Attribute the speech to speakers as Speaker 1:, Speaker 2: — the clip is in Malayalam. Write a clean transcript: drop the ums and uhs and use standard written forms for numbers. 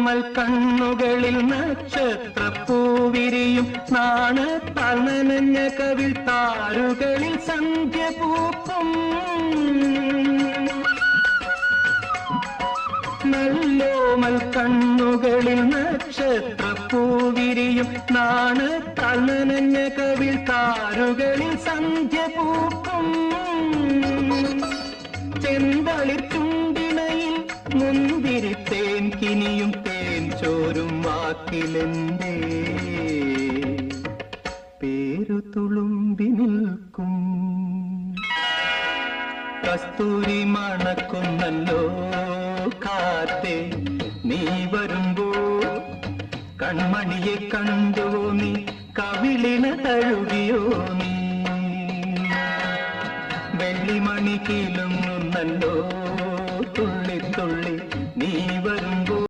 Speaker 1: നല്ലോമൽ കണ്ണുകളിൽ നക്ഷത്രപ്പൂവിരിയും നാണത്താൽ നനഞ്ഞ കവിൾ താരുകളിൽ സന്ധ്യ പൂക്കും നല്ലോമൽ കണ്ണുകളിൽ നക്ഷത്രപ്പൂവിരിയും നാണത്താൽ നനഞ്ഞ കവിൾ താരുകളിൽ സന്ധ്യ പൂക്കും ചെന്തളിർ ചുണ്ടിണയിൽ മുന്തിരി തേൻ കിനിയും തേൻ ചോരും വാക്കിലെന്തേ പേരു തുളുമ്പി നിൽക്കും കസ്തൂരി മണക്കുന്നല്ലോ കാറ്റേ നീ വരുമ്പോൾ കൺമണിയെ കണ്ടുവോ നീ കവിളിന തഴുകിയോ നീ വെള്ളിമണി കിലുങ്ങുന്നല്ലോ തുള്ളി തുള്ളി നീ വരും